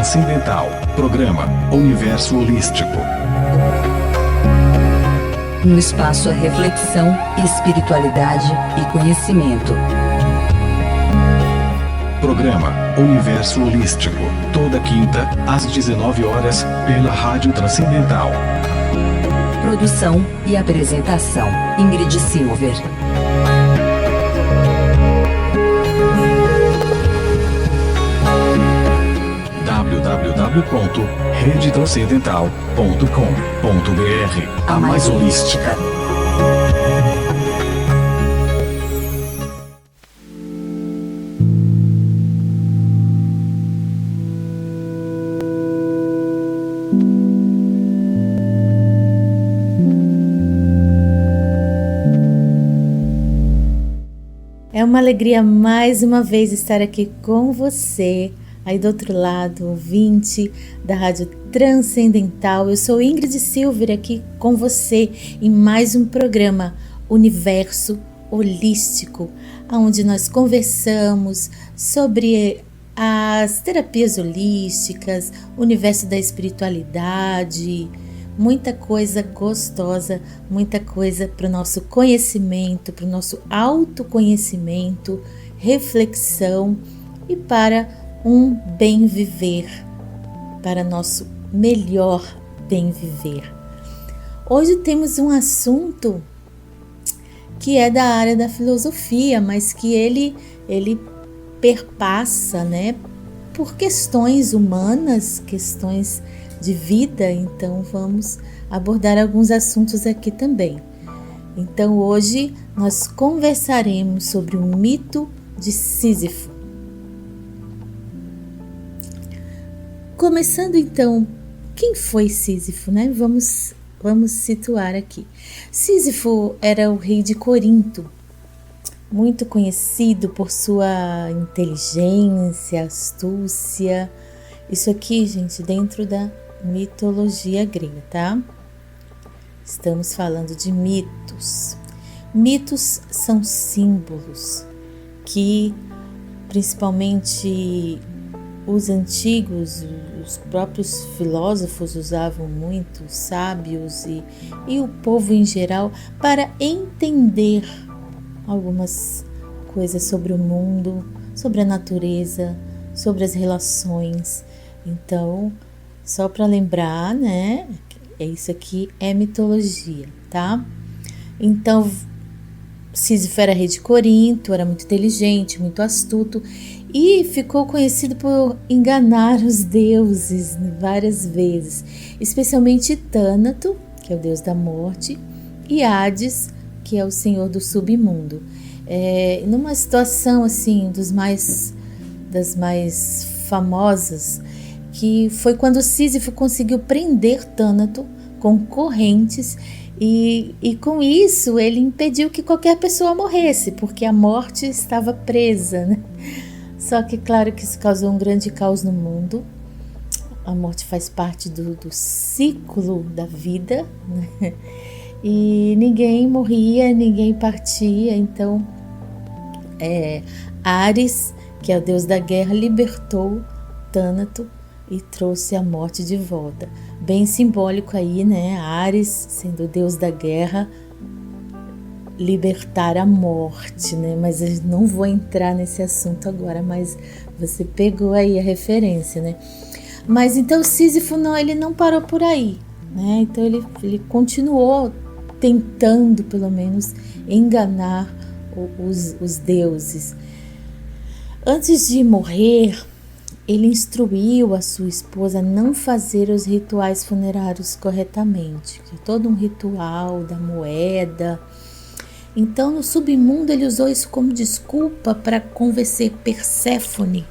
Transcendental. Programa Universo Holístico. Um espaço à reflexão, espiritualidade e conhecimento. Programa Universo Holístico. Toda quinta, às 19 horas, pela Rádio Transcendental. Produção e apresentação: Ingrid Silver. www.redetranscendental.com.br. A mais holística. É uma alegria mais uma vez estar aqui com você, aí do outro lado, ouvinte da Rádio Transcendental. Eu sou Ingrid Silver aqui com você em mais um programa Universo Holístico, onde nós conversamos sobre as terapias holísticas, o universo da espiritualidade, muita coisa gostosa, muita coisa para o nosso conhecimento, para o nosso autoconhecimento, reflexão e para um bem viver, para nosso melhor bem viver. Hoje temos um assunto que é da área da filosofia, mas que ele perpassa, né, por questões humanas, questões de vida. Então vamos abordar alguns assuntos aqui também. Então hoje nós conversaremos sobre o mito de Sísifo. Começando então, quem foi Sísifo, né? Vamos situar aqui. Sísifo era o rei de Corinto, muito conhecido por sua inteligência, astúcia. Isso aqui, gente, dentro da mitologia grega, tá? Estamos falando de mitos. Mitos são símbolos que, principalmente os antigos, os próprios filósofos usavam muito, os sábios e o povo em geral, para entender algumas coisas sobre o mundo, sobre a natureza, sobre as relações. Então, só para lembrar, né? Isso aqui é mitologia, tá? Então, Sísifo era rei de Corinto, era muito inteligente, muito astuto e ficou conhecido por enganar os deuses várias vezes, especialmente Tânato, que é o deus da morte, e Hades, que é o senhor do submundo. Numa situação assim, das mais famosas, que foi quando Sísifo conseguiu prender Tânato com correntes e com isso ele impediu que qualquer pessoa morresse, porque a morte estava presa, né? Só que claro que isso causou um grande caos no mundo. A morte faz parte do ciclo da vida, né? E ninguém morria, ninguém partia. Então Ares, que é o deus da guerra, libertou Tânato e trouxe a morte de volta. Bem simbólico aí, né? Ares, sendo o deus da guerra, libertar a morte, né? Mas eu não vou entrar nesse assunto agora, mas você pegou aí a referência, né? Mas então Sísifo ele não parou por aí, né? Então ele continuou tentando, pelo menos, enganar os deuses. Antes de morrer, ele instruiu a sua esposa a não fazer os rituais funerários corretamente, que é todo um ritual da moeda. Então, no submundo, ele usou isso como desculpa para convencer Perséfone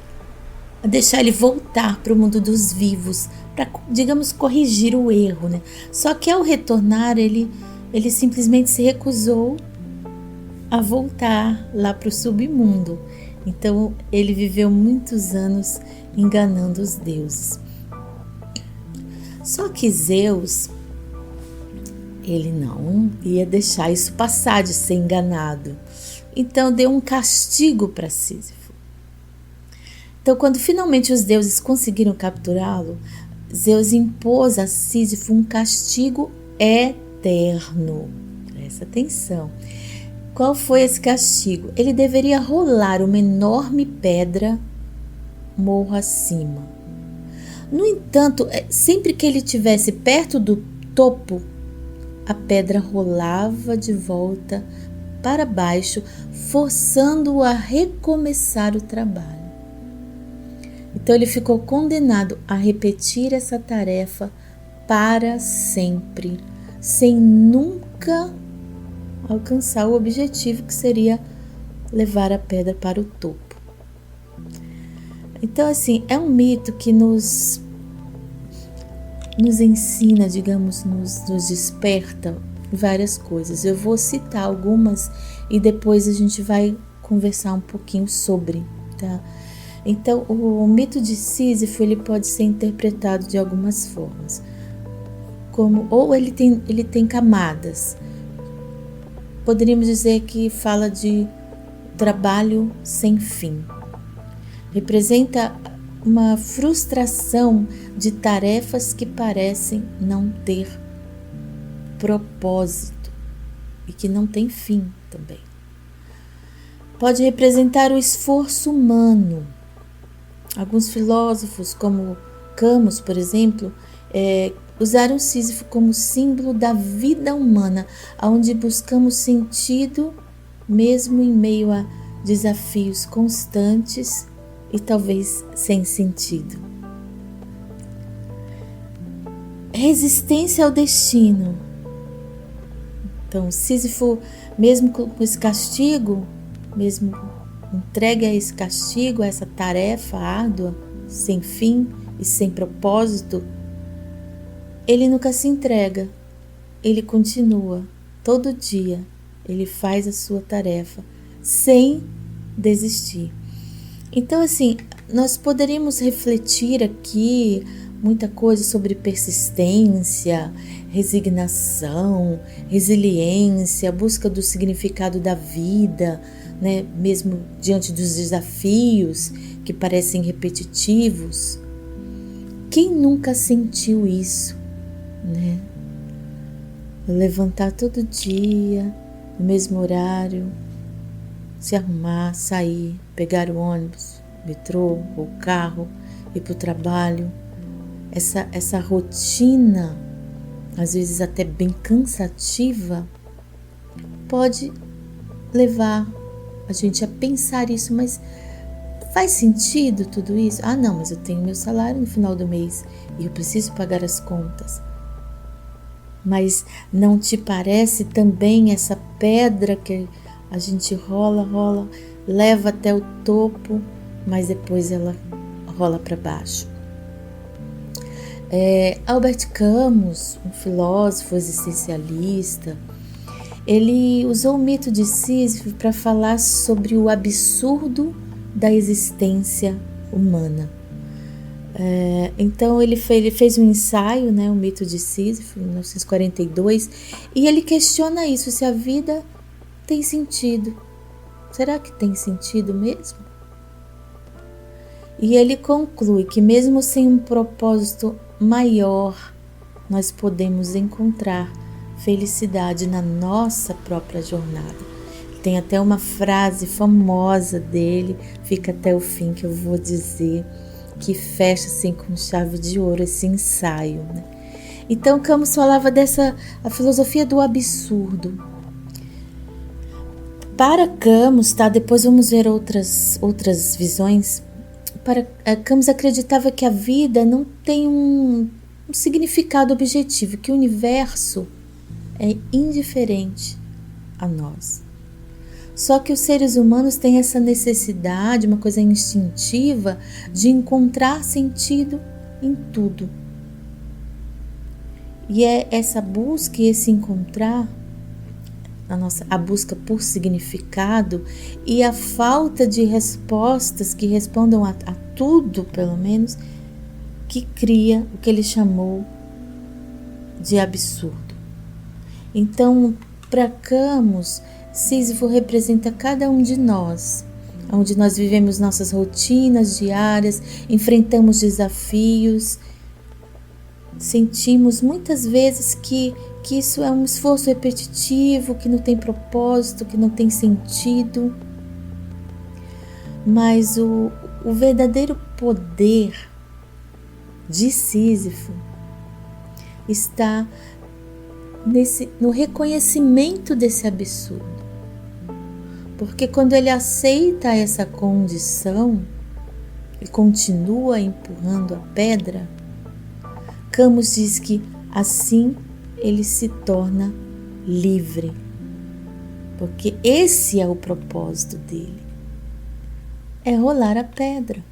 a deixar ele voltar para o mundo dos vivos, para, digamos, corrigir o erro, né? Só que ao retornar, ele simplesmente se recusou a voltar lá para o submundo. Então, ele viveu muitos anos enganando os deuses. Só que Zeus, ele não ia deixar isso passar de ser enganado. Então, deu um castigo para Sísifo. Então, quando finalmente os deuses conseguiram capturá-lo, Zeus impôs a Sísifo um castigo eterno. Presta atenção. Qual foi esse castigo? Ele deveria rolar uma enorme pedra morro acima. No entanto, sempre que ele estivesse perto do topo, a pedra rolava de volta para baixo, forçando-o a recomeçar o trabalho. Então ele ficou condenado a repetir essa tarefa para sempre, sem nunca alcançar o objetivo, que seria levar a pedra para o topo. Então, assim, é um mito que nos ensina, digamos, nos desperta várias coisas. Eu vou citar algumas e depois a gente vai conversar um pouquinho sobre, tá? Então, o mito de Sísifo, ele pode ser interpretado de algumas formas. Ou ele tem camadas. Poderíamos dizer que fala de trabalho sem fim. Representa uma frustração de tarefas que parecem não ter propósito e que não tem fim também. Pode representar o esforço humano. Alguns filósofos, como Camus, por exemplo, usaram Sísifo como símbolo da vida humana, onde buscamos sentido mesmo em meio a desafios constantes e talvez sem sentido. Resistência ao destino. Então, Sísifo, mesmo com esse castigo, mesmo entregue a esse castigo, a essa tarefa árdua, sem fim e sem propósito, ele nunca se entrega, ele continua, todo dia ele faz a sua tarefa, sem desistir. Então, assim, nós poderíamos refletir aqui muita coisa sobre persistência, resignação, resiliência, busca do significado da vida, né? Mesmo diante dos desafios que parecem repetitivos. Quem nunca sentiu isso, né? Levantar todo dia, no mesmo horário, se arrumar, sair, pegar o ônibus, metrô ou carro, ir para o trabalho. Essa rotina, às vezes até bem cansativa, pode levar a gente a pensar isso, mas faz sentido tudo isso? Ah, não, mas eu tenho meu salário no final do mês e eu preciso pagar as contas. Mas não te parece também essa pedra que a gente rola, leva até o topo, mas depois ela rola para baixo? Albert Camus, um filósofo existencialista, ele usou o mito de Sísifo para falar sobre o absurdo da existência humana. Então ele fez um ensaio, né, o mito de Sísifo, em 1942, e ele questiona isso, se a vida tem sentido. Será que tem sentido mesmo? E ele conclui que mesmo sem um propósito maior, nós podemos encontrar felicidade na nossa própria jornada. Tem até uma frase famosa dele, fica até o fim, que eu vou dizer, que fecha assim com chave de ouro esse ensaio, né? Então Camus falava a filosofia do absurdo. Para Camus, tá? Depois vamos ver outras visões. Camus acreditava que a vida não tem um significado objetivo, que o universo é indiferente a nós. Só que os seres humanos têm essa necessidade, uma coisa instintiva, de encontrar sentido em tudo. E é essa busca e esse encontrar, a busca por significado e a falta de respostas que respondam a tudo, pelo menos, que cria o que ele chamou de absurdo. Então, para Camus, Sísifo representa cada um de nós, onde nós vivemos nossas rotinas diárias, enfrentamos desafios, sentimos muitas vezes que isso é um esforço repetitivo, que não tem propósito, que não tem sentido. Mas o verdadeiro poder de Sísifo está no reconhecimento desse absurdo. Porque quando ele aceita essa condição e continua empurrando a pedra, Camus diz que assim ele se torna livre. Porque esse é o propósito dele. É rolar a pedra.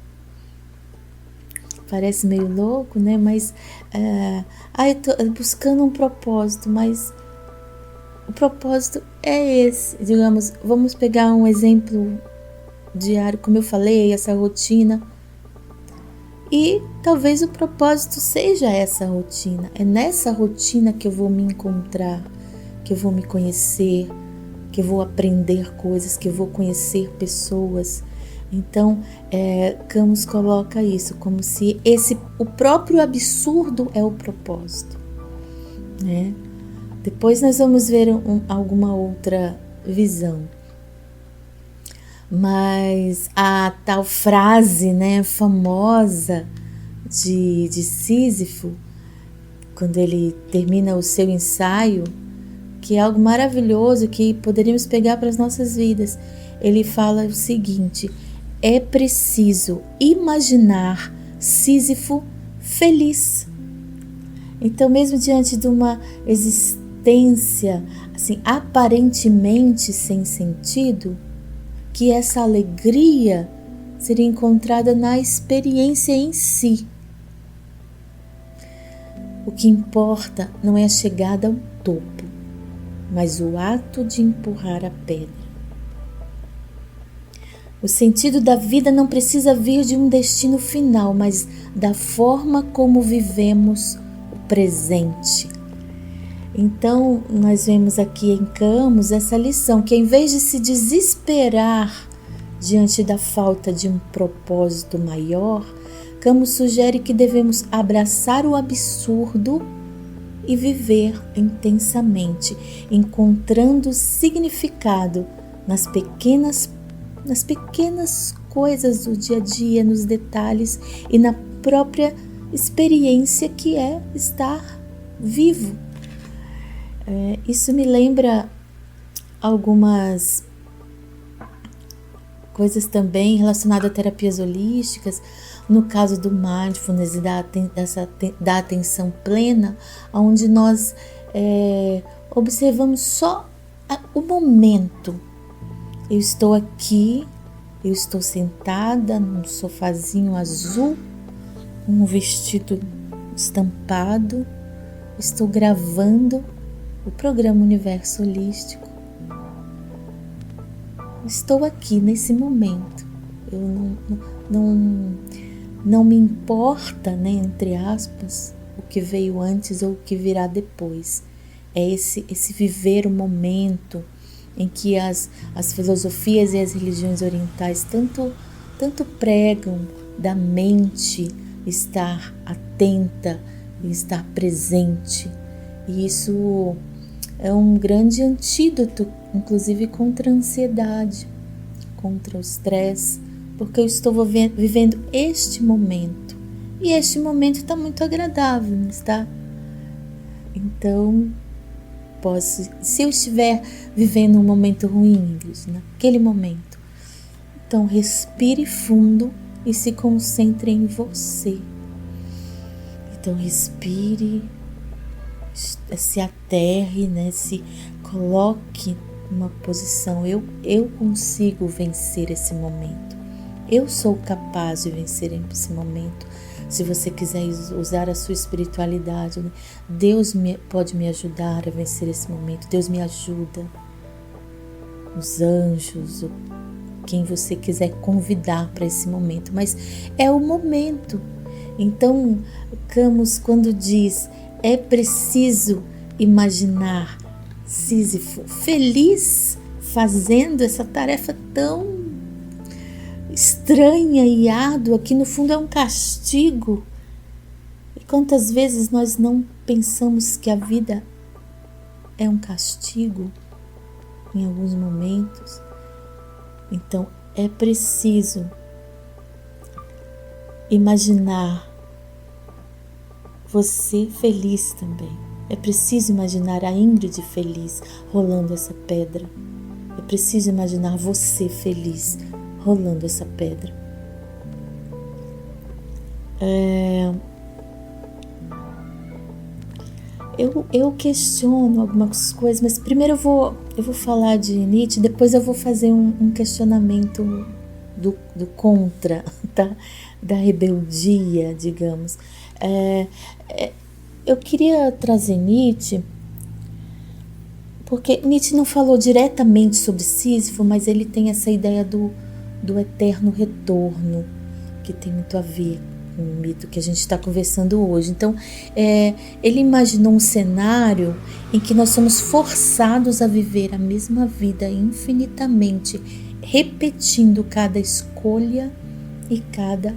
Parece meio louco, né? Mas eu tô buscando um propósito, mas o propósito é esse. Digamos, vamos pegar um exemplo diário, como eu falei, essa rotina. E talvez o propósito seja essa rotina. É nessa rotina que eu vou me encontrar, que eu vou me conhecer, que eu vou aprender coisas, que eu vou conhecer pessoas. Então, Camus coloca isso como se o próprio absurdo é o propósito, né? Depois nós vamos ver alguma outra visão. Mas a tal frase, né, famosa de Sísifo, quando ele termina o seu ensaio, que é algo maravilhoso que poderíamos pegar para as nossas vidas. Ele fala o seguinte: é preciso imaginar Sísifo feliz. Então, mesmo diante de uma existência assim, aparentemente sem sentido, que essa alegria seria encontrada na experiência em si. O que importa não é a chegada ao topo, mas o ato de empurrar a pedra. O sentido da vida não precisa vir de um destino final, mas da forma como vivemos o presente. Então, nós vemos aqui em Camus essa lição, que em vez de se desesperar diante da falta de um propósito maior, Camus sugere que devemos abraçar o absurdo e viver intensamente, encontrando significado nas pequenas coisas do dia a dia, nos detalhes e na própria experiência que é estar vivo. Isso me lembra algumas coisas também relacionadas a terapias holísticas, no caso do mindfulness e da atenção plena, onde nós observamos só o momento. Eu estou aqui, eu estou sentada num sofazinho azul, com um vestido estampado, estou gravando o programa Universo Holístico. Estou aqui nesse momento. Eu não me importa, né, entre aspas, o que veio antes ou o que virá depois. É esse viver o momento em que as filosofias e as religiões orientais tanto pregam da mente estar atenta e estar presente. E isso é um grande antídoto, inclusive contra a ansiedade, contra o estresse, porque eu estou vivendo este momento. E este momento está muito agradável, não está? Então, se eu estiver vivendo um momento ruim, naquele momento, então respire fundo e se concentre em você. Então, respire, se aterre, né? Se coloque numa posição, eu consigo vencer esse momento, eu sou capaz de vencer esse momento. Se você quiser usar a sua espiritualidade, né? Deus pode me ajudar a vencer esse momento, Deus me ajuda, os anjos, quem você quiser convidar para esse momento, mas é o momento. Então, Camus, quando diz é preciso imaginar Sísifo feliz fazendo essa tarefa tão estranha e árdua, que no fundo é um castigo. E quantas vezes nós não pensamos que a vida é um castigo em alguns momentos? Então é preciso imaginar você feliz também. É preciso imaginar a Ingrid feliz rolando essa pedra. É preciso imaginar você feliz rolando essa pedra. Eu questiono algumas coisas, mas primeiro eu vou falar de Nietzsche, depois eu vou fazer um questionamento do contra, da rebeldia, digamos. Eu queria trazer Nietzsche, porque Nietzsche não falou diretamente sobre Sísifo, mas ele tem essa ideia do eterno retorno, que tem muito a ver com o mito que a gente está conversando hoje. Então, ele imaginou um cenário em que nós somos forçados a viver a mesma vida infinitamente, repetindo cada escolha e cada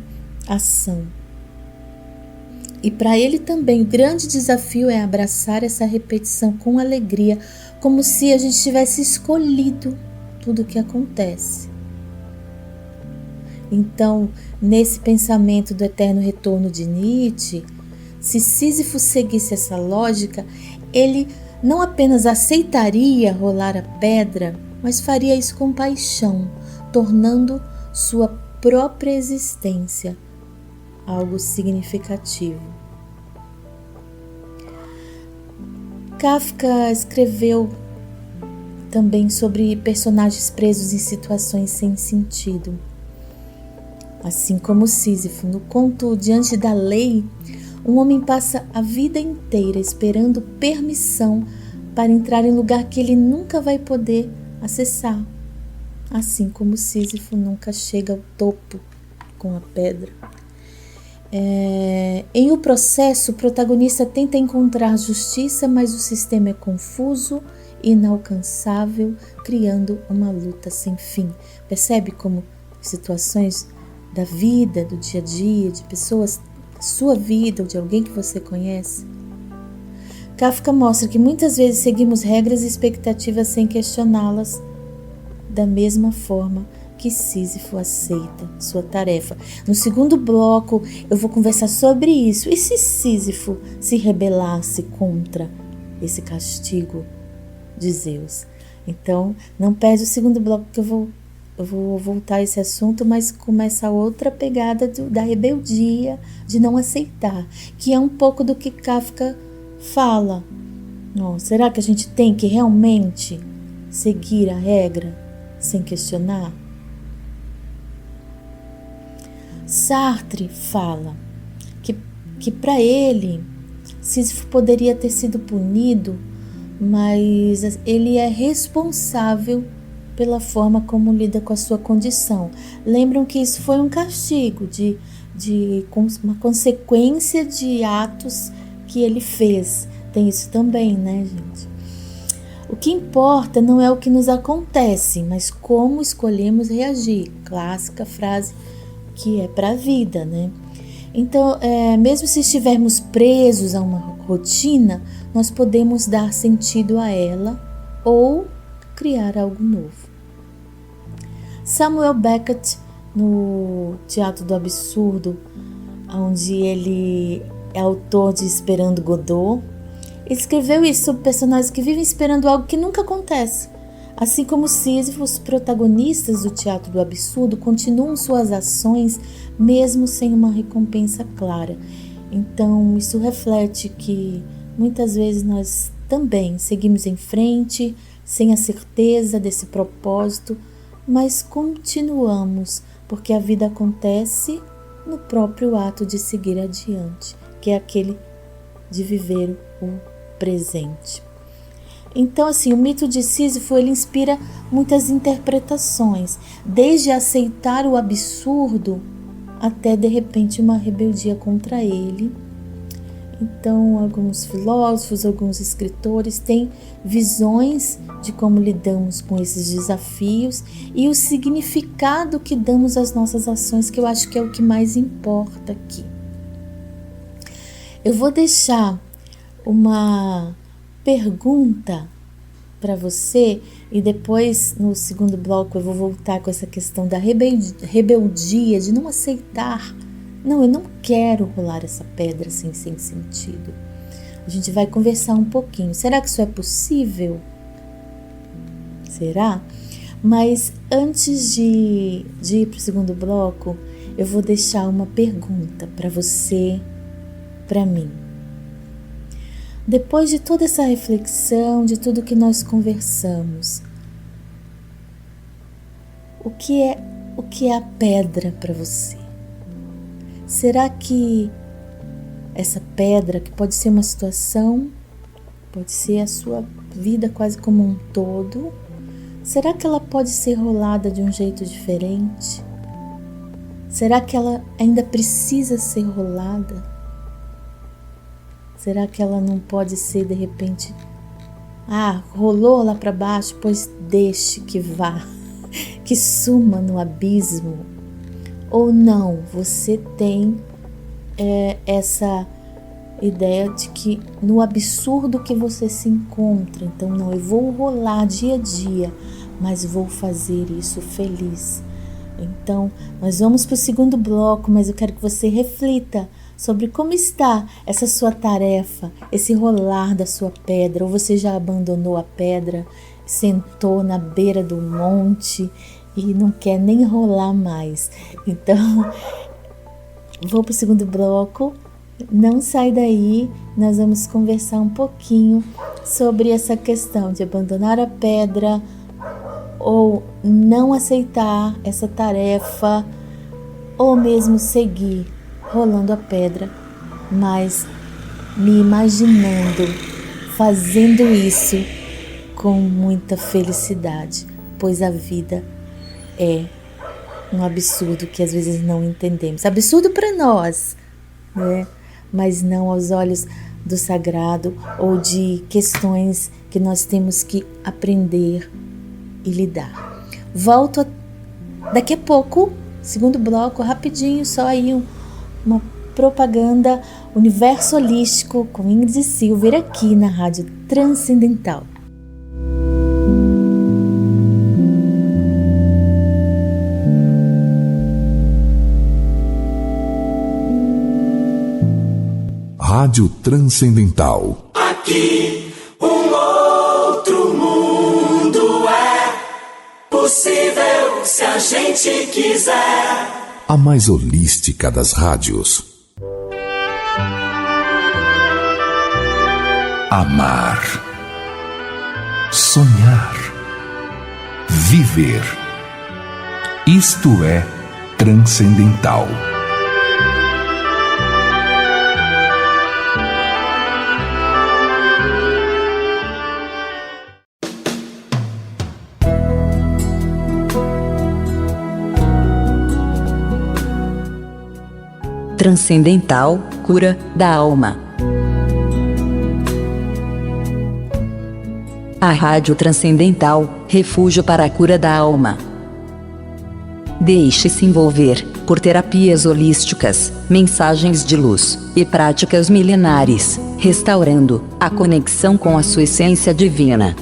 ação. E para ele também o grande desafio é abraçar essa repetição com alegria, como se a gente tivesse escolhido tudo o que acontece. Então, nesse pensamento do eterno retorno de Nietzsche, se Sísifo seguisse essa lógica, ele não apenas aceitaria rolar a pedra, mas faria isso com paixão, tornando sua própria existência algo significativo. Kafka escreveu também sobre personagens presos em situações sem sentido. Assim como Sísifo, no conto Diante da Lei, um homem passa a vida inteira esperando permissão para entrar em lugar que ele nunca vai poder acessar. Assim como Sísifo nunca chega ao topo com a pedra. Em O Processo, o protagonista tenta encontrar justiça, mas o sistema é confuso e inalcançável, criando uma luta sem fim. Percebe como situações da vida, do dia a dia, de pessoas da sua vida ou de alguém que você conhece? Kafka mostra que muitas vezes seguimos regras e expectativas sem questioná-las, da mesma forma que Sísifo aceita sua tarefa. No segundo bloco eu vou conversar sobre isso. E se Sísifo se rebelasse contra esse castigo de Zeus? Então não perde o segundo bloco, que eu vou voltar a esse assunto, mas começa a outra pegada da rebeldia, de não aceitar, que é um pouco do que Kafka fala. Será que a gente tem que realmente seguir a regra sem questionar? Sartre fala que para ele Sísifo poderia ter sido punido, mas ele é responsável pela forma como lida com a sua condição. Lembram que isso foi um castigo, uma consequência de atos que ele fez. Tem isso também, né, gente? O que importa não é o que nos acontece, mas como escolhemos reagir. Clássica frase que é para a vida, né? Então, mesmo se estivermos presos a uma rotina, nós podemos dar sentido a ela ou criar algo novo. Samuel Beckett, no Teatro do Absurdo, onde ele é autor de Esperando Godot, escreveu isso sobre personagens que vivem esperando algo que nunca acontece. Assim como Sísifo, os protagonistas do Teatro do Absurdo continuam suas ações mesmo sem uma recompensa clara. Então, isso reflete que muitas vezes nós também seguimos em frente, sem a certeza desse propósito, mas continuamos, porque a vida acontece no próprio ato de seguir adiante, que é aquele de viver o presente. Então, assim, o mito de Sísifo, ele inspira muitas interpretações, desde aceitar o absurdo até, de repente, uma rebeldia contra ele. Então, alguns filósofos, alguns escritores têm visões de como lidamos com esses desafios e o significado que damos às nossas ações, que eu acho que é o que mais importa aqui. Eu vou deixar uma pergunta para você e depois, no segundo bloco, eu vou voltar com essa questão da rebeldia, de não aceitar. Não, eu não quero rolar essa pedra assim, sem sentido. A gente vai conversar um pouquinho. Será que isso é possível? Será? Mas antes de ir para o segundo bloco, eu vou deixar uma pergunta para você, para mim. Depois de toda essa reflexão, de tudo que nós conversamos, o que é a pedra para você? Será que essa pedra, que pode ser uma situação, pode ser a sua vida quase como um todo, será que ela pode ser rolada de um jeito diferente? Será que ela ainda precisa ser rolada? Será que ela não pode ser, de repente, rolou lá para baixo, pois deixe que vá, que suma no abismo? Ou não, você tem essa ideia de que no absurdo que você se encontra, então não, eu vou rolar dia a dia, mas vou fazer isso feliz. Então, nós vamos para o segundo bloco, mas eu quero que você reflita sobre como está essa sua tarefa, esse rolar da sua pedra, ou você já abandonou a pedra, sentou na beira do monte e não quer nem rolar mais. Então, vou para o segundo bloco, não sai daí, nós vamos conversar um pouquinho sobre essa questão de abandonar a pedra ou não aceitar essa tarefa, ou mesmo seguir rolando a pedra, mas me imaginando fazendo isso com muita felicidade, pois a vida é um absurdo que às vezes não entendemos. Absurdo para nós, né? Mas não aos olhos do sagrado ou de questões que nós temos que aprender e lidar. Volto daqui a pouco, segundo bloco, rapidinho, só aí uma propaganda. Universo Holístico com Ingrid Silver aqui na Rádio Transcendental. Rádio Transcendental. Aqui um outro mundo é possível se a gente quiser. A mais holística das rádios. Amar. Sonhar. Viver. Isto é transcendental. Transcendental, cura da alma. A Rádio Transcendental, refúgio para a cura da alma. Deixe-se envolver por terapias holísticas, mensagens de luz e práticas milenares, restaurando a conexão com a sua essência divina.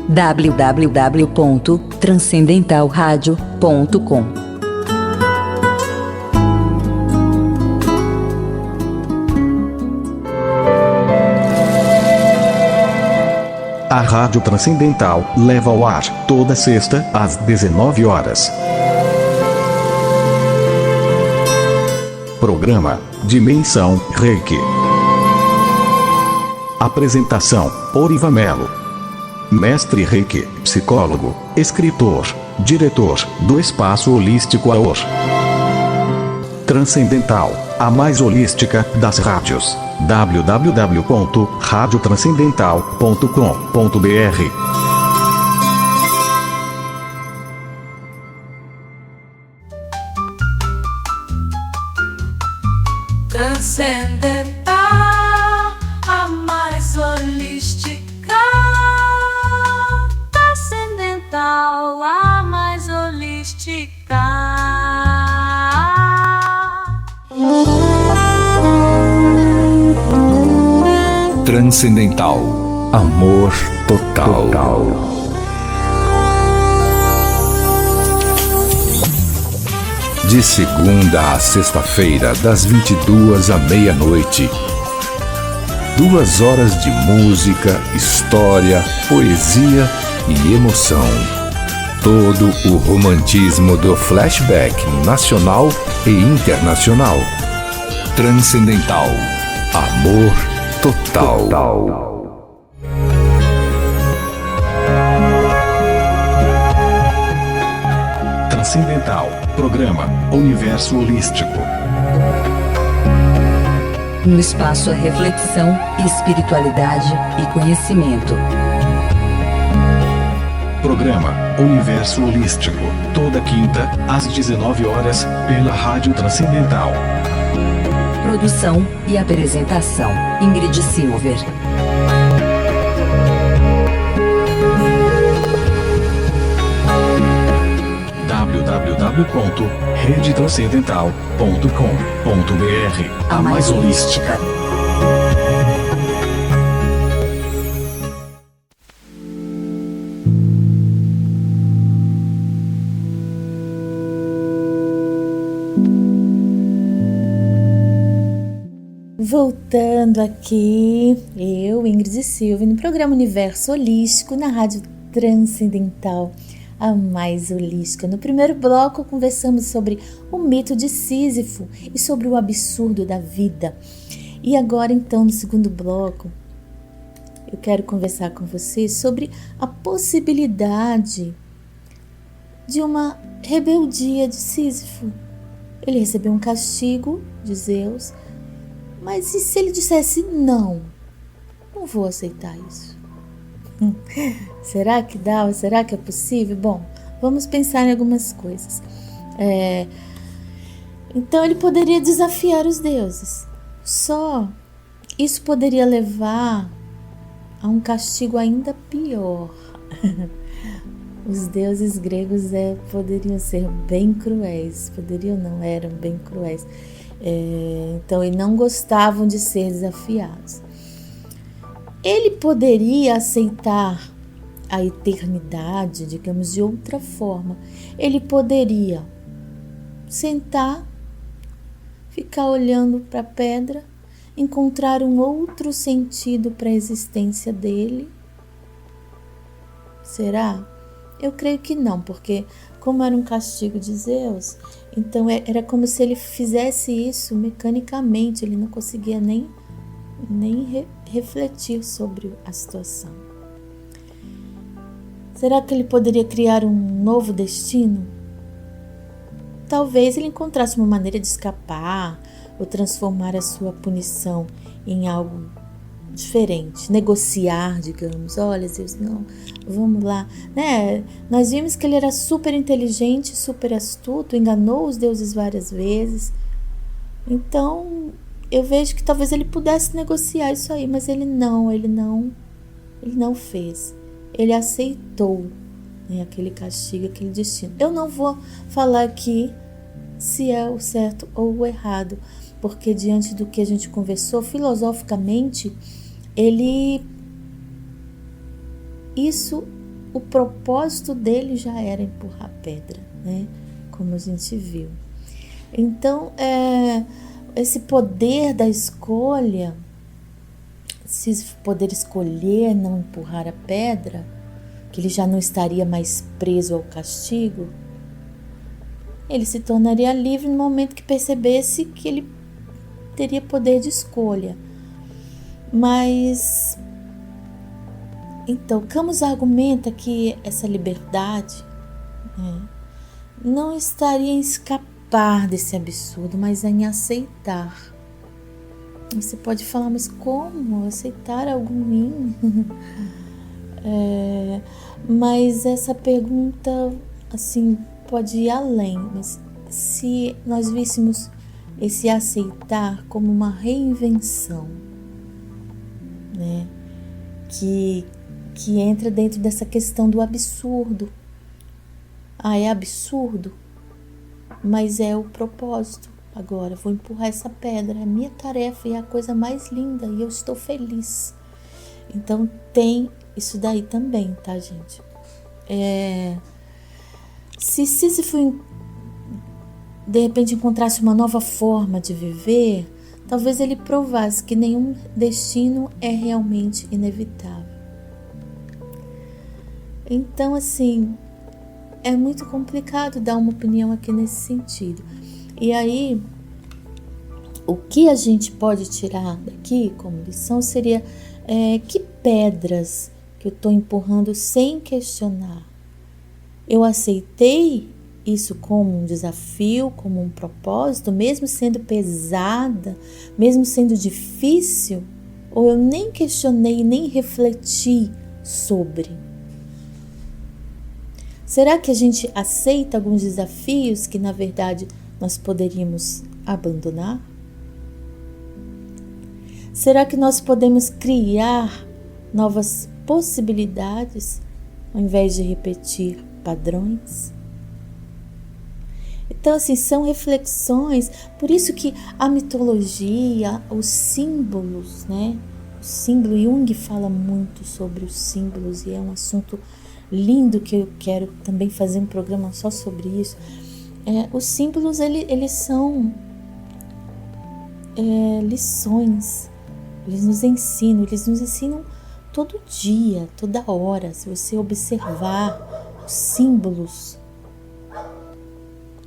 www.transcendentalradio.com. A Rádio Transcendental leva ao ar toda sexta às 19 horas. Programa Dimensão Reiki. Apresentação: Oriva Melo. Mestre Reiki, psicólogo, escritor, diretor do Espaço Holístico AOR. Transcendental, a mais holística das rádios. www.radiotranscendental.com.br. transcendental, a mais holística. Transcendental, a mais holística. Transcendental, amor total. De segunda a sexta-feira, das 22 à meia-noite. 2 horas de música, história, poesia e emoção. Todo o romantismo do flashback nacional e internacional. Transcendental, amor total. Transcendental, programa Universo Holístico. Um espaço a reflexão, espiritualidade e conhecimento. Programa Universo Holístico, toda quinta, às 19 horas, pela Rádio Transcendental. Produção e apresentação: Ingrid Silver. www.redetranscendental.com.br. A mais holística. Voltando aqui, eu, Ingrid Silva, no programa Universo Holístico, na Rádio Transcendental, a mais holística. No primeiro bloco, conversamos sobre o mito de Sísifo e sobre o absurdo da vida. E agora, então, no segundo bloco, eu quero conversar com vocês sobre a possibilidade de uma rebeldia de Sísifo. Ele recebeu um castigo de Zeus, mas e se ele dissesse não vou aceitar isso? Será que dá? Será que é possível? Bom, vamos pensar em algumas coisas. Então ele poderia desafiar os deuses. Só isso poderia levar a um castigo ainda pior. Os deuses gregos poderiam ser bem cruéis. Poderiam não, eram bem cruéis. Então, e não gostavam de ser desafiados. Ele poderia aceitar a eternidade, digamos, de outra forma. Ele poderia sentar, ficar olhando para a pedra, encontrar um outro sentido para a existência dele. Será? Eu creio que não, porque como era um castigo de Zeus, então era como se ele fizesse isso mecanicamente, ele não conseguia nem refletir sobre a situação. Será que ele poderia criar um novo destino? Talvez ele encontrasse uma maneira de escapar ou transformar a sua punição em algo diferente, negociar, digamos. Olha, Zeus, não, vamos lá, né? Nós vimos que ele era super inteligente, super astuto, enganou os deuses várias vezes. Então, eu vejo que talvez ele pudesse negociar isso aí, mas ele não fez. Ele aceitou, né, aquele castigo, aquele destino. Eu não vou falar aqui se é o certo ou o errado, porque diante do que a gente conversou, filosoficamente, o propósito dele já era empurrar pedra, né? Como a gente viu. Então, esse poder da escolha, se poder escolher não empurrar a pedra, que ele já não estaria mais preso ao castigo, ele se tornaria livre no momento que percebesse que ele teria poder de escolha. Mas, então, Camus argumenta que essa liberdade, né, não estaria em escapar desse absurdo, mas em aceitar. Você pode falar, mas como aceitar algo ruim? Mas essa pergunta, assim, pode ir além. Mas se nós víssemos esse aceitar como uma reinvenção, né? Que entra dentro dessa questão do absurdo. É absurdo, mas é o propósito. Agora vou empurrar essa pedra, é a minha tarefa e é a coisa mais linda e eu estou feliz. Então tem isso daí também, tá, gente? Se Sísifo de repente encontrasse uma nova forma de viver, talvez ele provasse que nenhum destino é realmente inevitável. Então, assim, é muito complicado dar uma opinião aqui nesse sentido. E aí, o que a gente pode tirar daqui como lição seria que pedras que eu estou empurrando sem questionar. Eu aceitei isso como um desafio, como um propósito, mesmo sendo pesada, mesmo sendo difícil, ou eu nem questionei, nem refleti sobre. Será que a gente aceita alguns desafios que, na verdade, nós poderíamos abandonar? Será que nós podemos criar novas possibilidades ao invés de repetir padrões? Então, assim, são reflexões, por isso que a mitologia, os símbolos, né? O símbolo, Jung fala muito sobre os símbolos e é um assunto lindo que eu quero também fazer um programa só sobre isso. Os símbolos, eles são lições, eles nos ensinam todo dia, toda hora. Se você observar os símbolos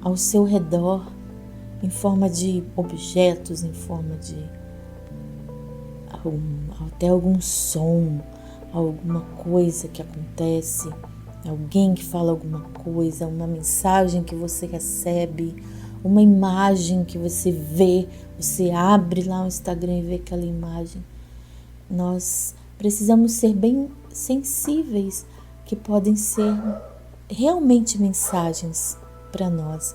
ao seu redor, em forma de objetos, em forma de até algum som, alguma coisa que acontece, alguém que fala alguma coisa, uma mensagem que você recebe, uma imagem que você vê, você abre lá o Instagram e vê aquela imagem. Nós precisamos ser bem sensíveis, que podem ser realmente mensagens para nós.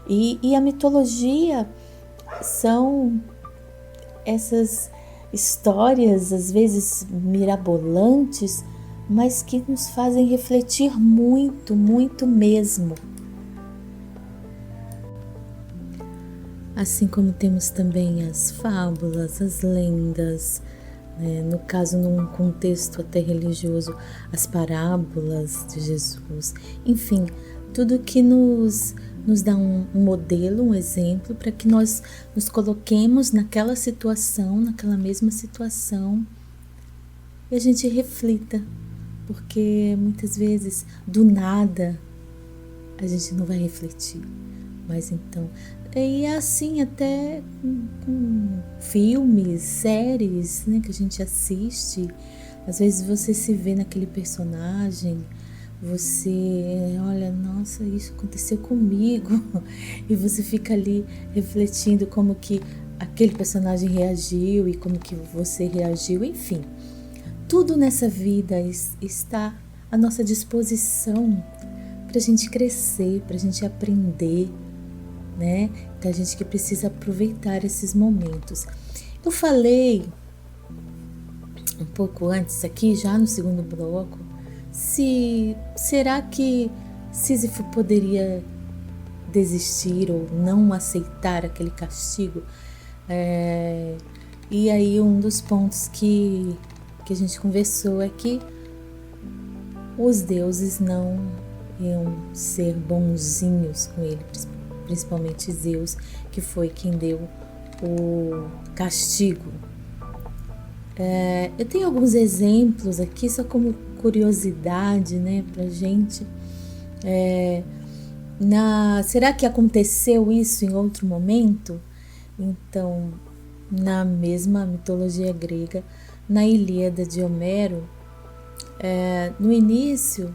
E a mitologia são essas histórias, às vezes mirabolantes, mas que nos fazem refletir muito, muito mesmo. Assim como temos também as fábulas, as lendas, né? No caso, num contexto até religioso, as parábolas de Jesus. Enfim, tudo que nos dá um modelo, um exemplo, para que nós nos coloquemos naquela situação, naquela mesma situação, e a gente reflita, porque muitas vezes, do nada, a gente não vai refletir. Mas então, e é assim até com filmes, séries, né, que a gente assiste. Às vezes você se vê naquele personagem, você olha, nossa, isso aconteceu comigo, e você fica ali refletindo como que aquele personagem reagiu e como que você reagiu, enfim. Tudo nessa vida está à nossa disposição para a gente crescer, para a gente aprender, né? Então a gente que precisa aproveitar esses momentos. Eu falei um pouco antes aqui, já no segundo bloco, será que Sísifo poderia desistir ou não aceitar aquele castigo? E aí um dos pontos que a gente conversou é que os deuses não iam ser bonzinhos com ele, principalmente Zeus, que foi quem deu o castigo. Eu tenho alguns exemplos aqui, só como curiosidade, né, pra gente. Será que aconteceu isso em outro momento? Então, na mesma mitologia grega, na Ilíada de Homero, no início,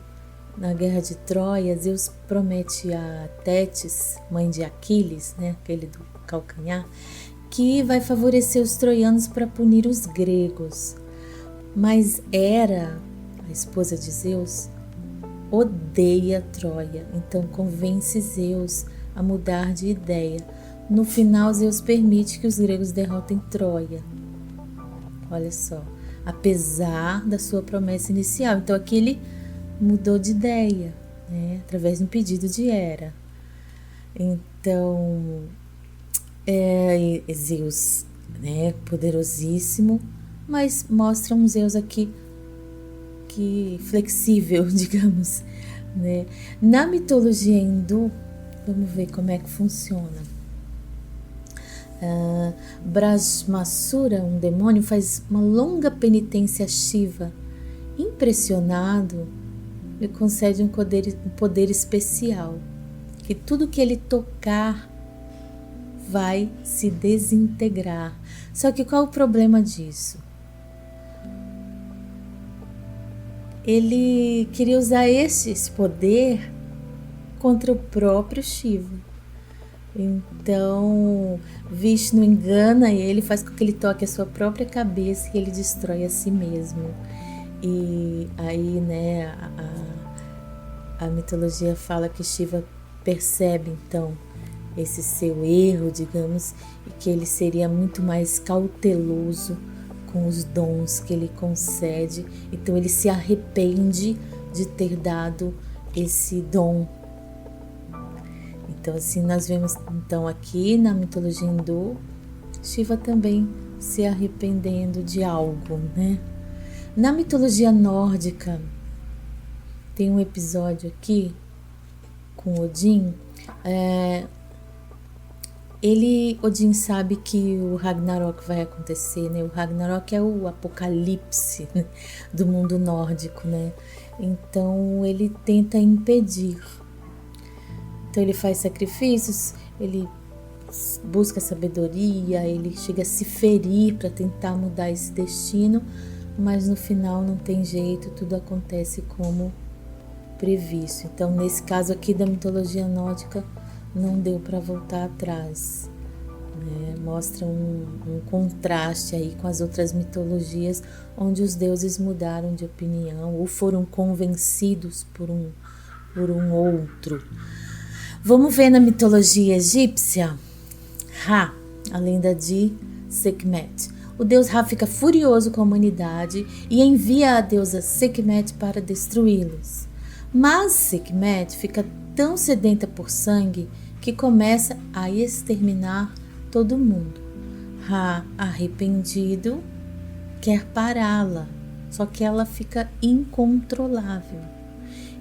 na guerra de Troia, Zeus promete a Tétis, mãe de Aquiles, né, aquele do calcanhar, que vai favorecer os troianos para punir os gregos. Mas Hera, a esposa de Zeus, odeia Troia, então convence Zeus a mudar de ideia. no final Zeus permite que os gregos derrotem Troia. Olha só, apesar da sua promessa inicial. Então aqui ele mudou de ideia, né, através de um pedido de Hera. Então, Zeus, né, poderosíssimo, mas mostra um Zeus aqui que flexível, digamos, né? Na mitologia hindu, vamos ver como é que funciona. Brahmasura, um demônio, faz uma longa penitência a Shiva. Impressionado, ele concede um poder especial, que tudo que ele tocar vai se desintegrar. Só que qual o problema disso? Ele queria usar esse poder contra o próprio Shiva. Então, Vishnu engana ele, faz com que ele toque a sua própria cabeça e ele destrói a si mesmo. E aí, né, a mitologia fala que Shiva percebe, então, esse seu erro, digamos, e que ele seria muito mais cauteloso com os dons que ele concede. Então, ele se arrepende de ter dado esse dom. Então, assim, nós vemos, então, aqui na mitologia hindu, Shiva também se arrependendo de algo, né? Na mitologia nórdica, tem um episódio aqui com Odin. Odin sabe que o Ragnarok vai acontecer, né? O Ragnarok é o apocalipse, né, do mundo nórdico, né? Então ele tenta impedir. Então ele faz sacrifícios, ele busca sabedoria, ele chega a se ferir para tentar mudar esse destino, mas no final não tem jeito, tudo acontece como previsto. Então, nesse caso aqui da mitologia nórdica, não deu para voltar atrás, né? Mostra um contraste aí com as outras mitologias, onde os deuses mudaram de opinião ou foram convencidos por um outro. Vamos ver na mitologia egípcia, Ra, a lenda de Sekhmet. O deus Ra fica furioso com a humanidade e envia a deusa Sekhmet para destruí-los. Mas Sekhmet fica tão sedenta por sangue que começa a exterminar todo mundo. Ra, arrependido, quer pará-la, só que ela fica incontrolável.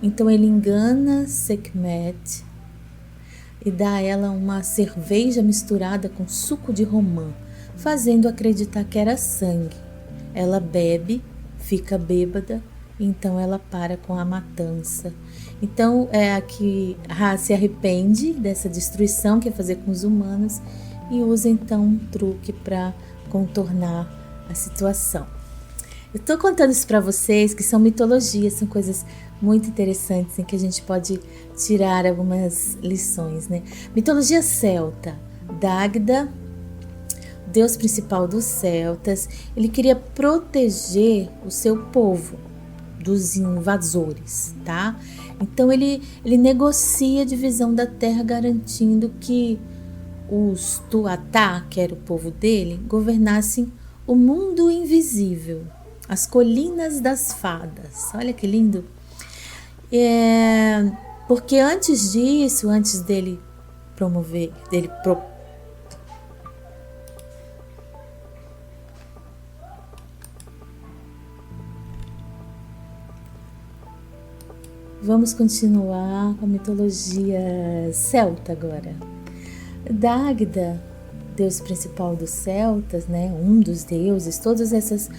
Então ele engana Sekhmet e dá a ela uma cerveja misturada com suco de romã, fazendo acreditar que era sangue. Ela bebe, fica bêbada, então ela para com a matança. Então aqui Ra se arrepende dessa destruição que é fazer com os humanos e usa então um truque para contornar a situação. Eu estou contando isso para vocês, que são mitologias, são coisas muito interessantes em que a gente pode tirar algumas lições, né? Mitologia celta, Dagda, deus principal dos celtas, ele queria proteger o seu povo dos invasores, tá? Então ele negocia a divisão da terra, garantindo que os Tuatha, que era o povo dele, governassem o mundo invisível, as colinas das fadas. Olha que lindo! Porque antes disso, antes dele promover, Vamos continuar com a mitologia celta agora. Dagda, deus principal dos celtas, né? Um dos deuses, todas essas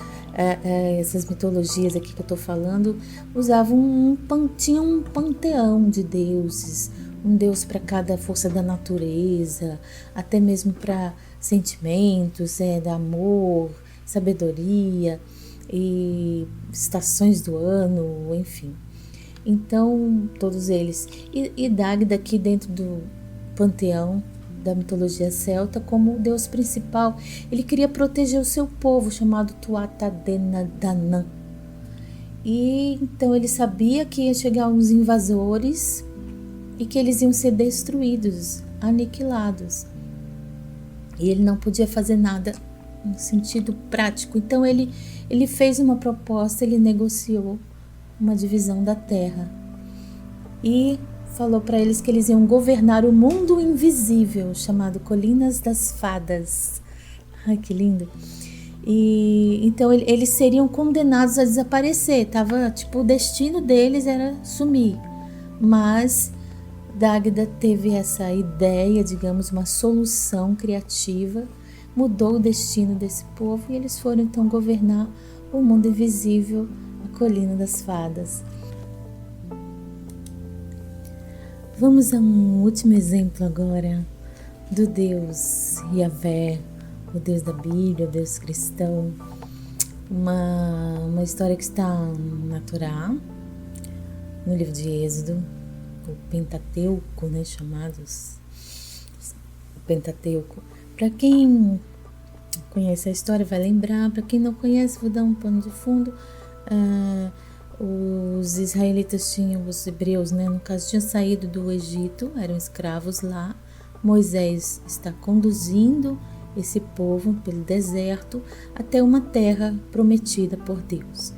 mitologias aqui que eu estou falando usavam tinha um panteão de deuses, um deus para cada força da natureza, até mesmo para sentimentos, de amor, sabedoria e estações do ano, enfim. Então, todos eles. E Dagda aqui dentro do panteão da mitologia celta como o deus principal. Ele queria proteger o seu povo, chamado Tuatha Dé Danann. E então ele sabia que ia chegar uns invasores e que eles iam ser destruídos, aniquilados. E ele não podia fazer nada no sentido prático. Então ele fez uma proposta, ele negociou uma divisão da terra. E falou para eles que eles iam governar o mundo invisível, chamado Colinas das Fadas. Ai, que lindo! E então eles seriam condenados a desaparecer. O destino deles era sumir. Mas Dagda teve essa ideia, digamos, uma solução criativa, mudou o destino desse povo e eles foram então governar o mundo invisível, a Colina das Fadas. Vamos a um último exemplo agora do Deus Yahvé, o Deus da Bíblia, o Deus cristão. Uma história que está na Torá, no livro de Êxodo, o Pentateuco, né, chamados Pentateuco. Para quem conhece a história vai lembrar, para quem não conhece, vou dar um pano de fundo. Os israelitas os hebreus, né, no caso, tinham saído do Egito, eram escravos lá. Moisés está conduzindo esse povo pelo deserto até uma terra prometida por Deus.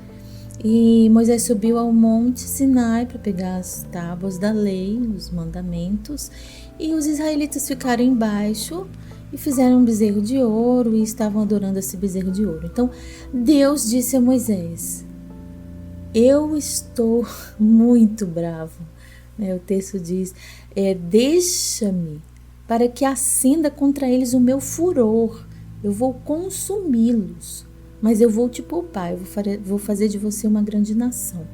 E Moisés subiu ao monte Sinai para pegar as tábuas da lei, os mandamentos, e os israelitas ficaram embaixo e fizeram um bezerro de ouro e estavam adorando esse bezerro de ouro. Então Deus disse a Moisés: eu estou muito bravo, né? O texto diz, deixa-me para que acenda contra eles o meu furor, eu vou consumi-los, mas eu vou te poupar, eu vou fazer de você uma grande nação.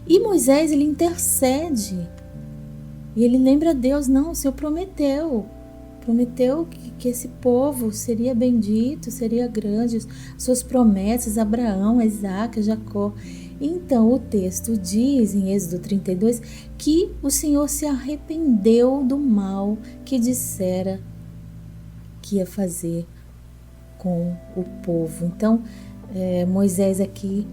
E Moisés, ele intercede, e ele lembra a Deus, não, o Senhor prometeu que esse povo seria bendito, seria grande, suas promessas, Abraão, Isaac, Jacó. Então o texto diz em Êxodo 32 que o Senhor se arrependeu do mal que dissera que ia fazer com o povo. Então Moisés aqui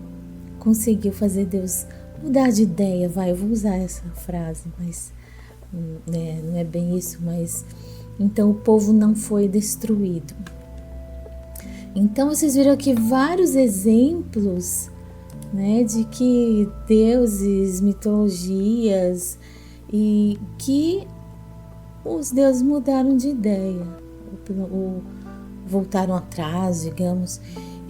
conseguiu fazer Deus mudar de ideia. Eu vou usar essa frase, mas não é bem isso, mas então o povo não foi destruído. Então vocês viram aqui vários exemplos, né, de que deuses, mitologias, e que os deuses mudaram de ideia, ou voltaram atrás, digamos.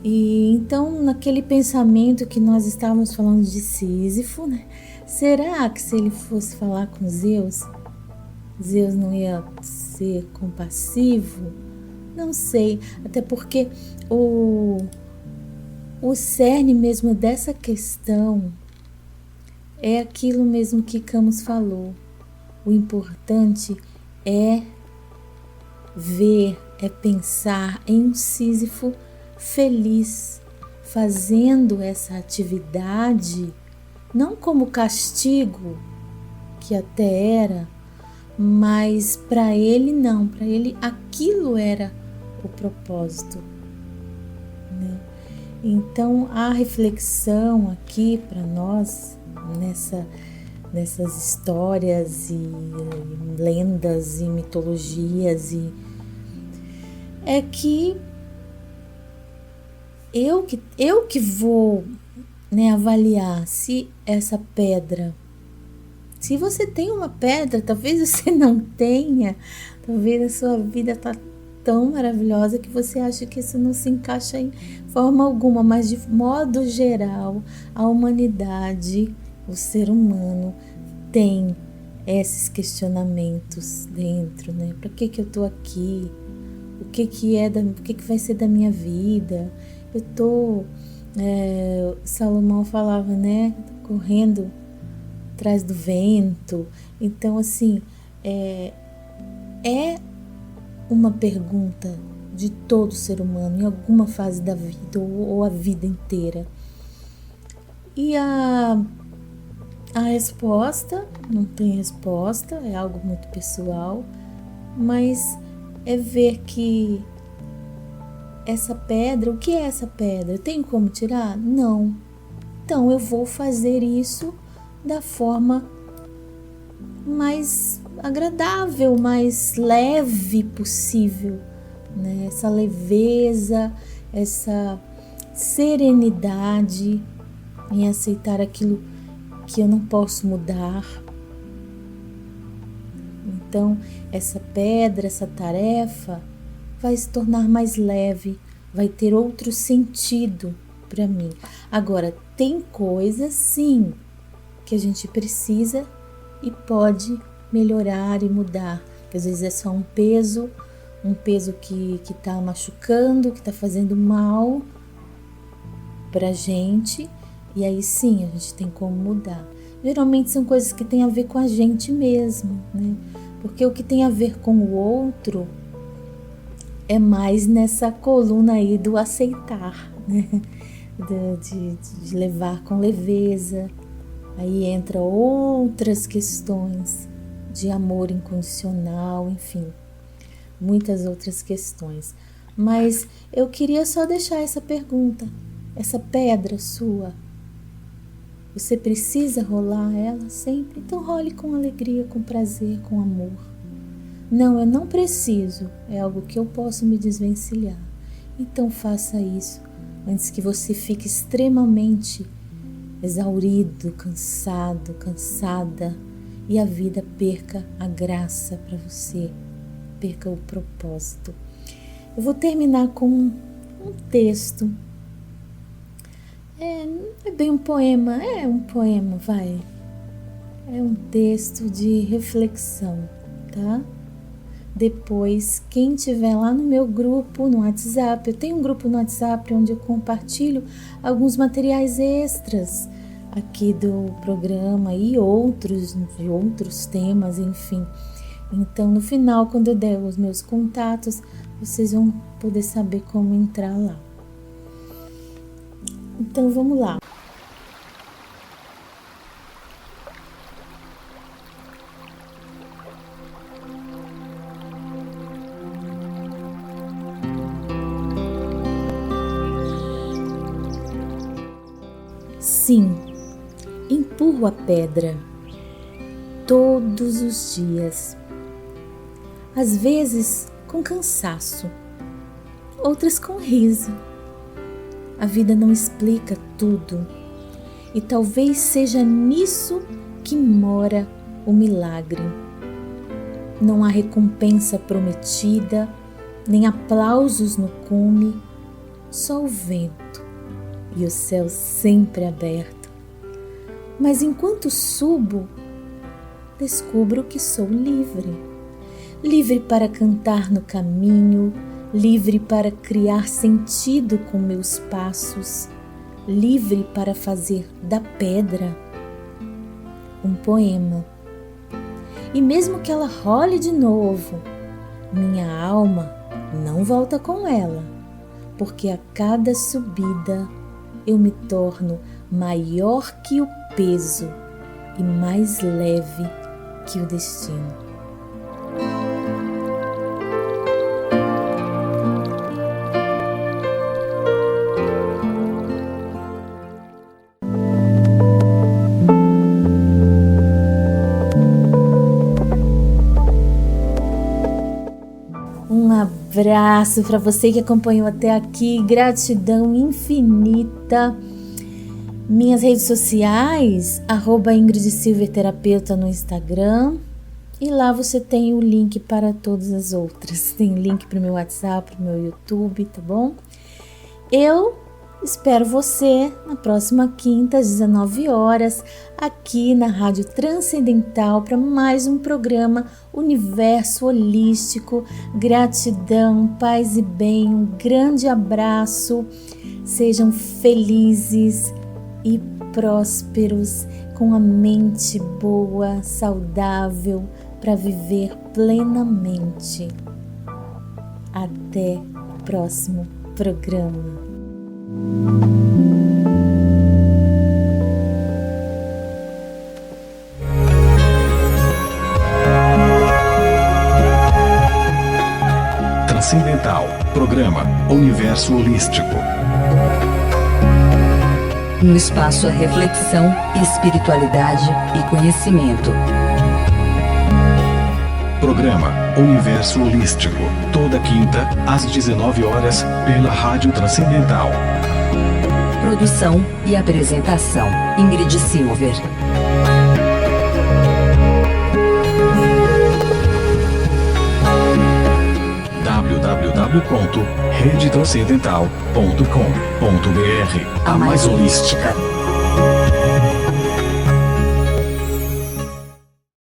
E então naquele pensamento que nós estávamos falando de Sísifo, né, será que se ele fosse falar com Zeus não ia ser compassivo? Não sei, até porque o cerne mesmo dessa questão é aquilo mesmo que Camus falou. O importante é ver, é pensar em um Sísifo feliz, fazendo essa atividade, não como castigo, que até era, mas para ele não, para ele aquilo era o propósito, né? Então a reflexão aqui para nós nessas histórias e lendas e mitologias é que eu que vou, né, avaliar se essa pedra, se você tem uma pedra, talvez você não tenha, talvez a sua vida está tão maravilhosa que você acha que isso não se encaixa em forma alguma, mas de modo geral, a humanidade, o ser humano tem esses questionamentos dentro, né? Para que eu tô aqui? O que vai ser da minha vida? Salomão falava, né? Correndo atrás do vento. Então, assim, é uma pergunta de todo ser humano em alguma fase da vida ou a vida inteira. E a resposta, não tem resposta, é algo muito pessoal, mas é ver que essa pedra, o que é essa pedra? Eu tenho como tirar? Não. Então eu vou fazer isso da forma mais agradável, mais leve possível, né? Essa leveza, essa serenidade em aceitar aquilo que eu não posso mudar. Então, essa pedra, essa tarefa vai se tornar mais leve, vai ter outro sentido para mim. Agora, tem coisas sim que a gente precisa e pode melhorar e mudar. Às vezes é só um peso que está machucando, que está fazendo mal pra gente, e aí sim a gente tem como mudar. Geralmente são coisas que têm a ver com a gente mesmo, né? Porque o que tem a ver com o outro é mais nessa coluna aí do aceitar, né? De levar com leveza. Aí entra outras questões de amor incondicional, enfim, muitas outras questões. Mas eu queria só deixar essa pergunta. Essa pedra sua, você precisa rolar ela sempre? Então role com alegria, com prazer, com amor. Não, eu não preciso, é algo que eu posso me desvencilhar. Então faça isso antes que você fique extremamente exaurido, cansado, cansada e a vida perca a graça para você, perca o propósito. Eu vou terminar com um texto. Não é bem um poema, é um poema, vai. É um texto de reflexão, tá? Depois, quem tiver lá no meu grupo, no WhatsApp, eu tenho um grupo no WhatsApp onde eu compartilho alguns materiais extras aqui do programa e outros, de outros temas, enfim. Então, no final, quando eu der os meus contatos, vocês vão poder saber como entrar lá. Então, vamos lá. Sim, empurro a pedra todos os dias, às vezes com cansaço, outras com riso. A vida não explica tudo e talvez seja nisso que mora o milagre. Não há recompensa prometida, nem aplausos no cume, só o vento e o céu sempre aberto. Mas enquanto subo, descubro que sou livre. Livre para cantar no caminho, livre para criar sentido com meus passos, livre para fazer da pedra um poema. E mesmo que ela role de novo, minha alma não volta com ela, porque a cada subida eu me torno maior que o peso e mais leve que o destino. Abraço para você que acompanhou até aqui, gratidão infinita. Minhas redes sociais, @Ingrid Silver Terapeuta no Instagram, e lá você tem o link para todas as outras. Tem link para o meu WhatsApp, para o meu YouTube, tá bom? Eu espero você na próxima quinta, às 19 horas, aqui na Rádio Transcendental, para mais um programa Universo Holístico. Gratidão, paz e bem, um grande abraço. Sejam felizes e prósperos, com a mente boa, saudável, para viver plenamente. Até o próximo programa. Transcendental, programa Universo Holístico. Um espaço a reflexão, espiritualidade e conhecimento. Programa Universo Holístico, toda quinta, às 19 horas, pela Rádio Transcendental. Produção e apresentação: Ingrid Silver. www.redetranscendental.com.br. A mais holística.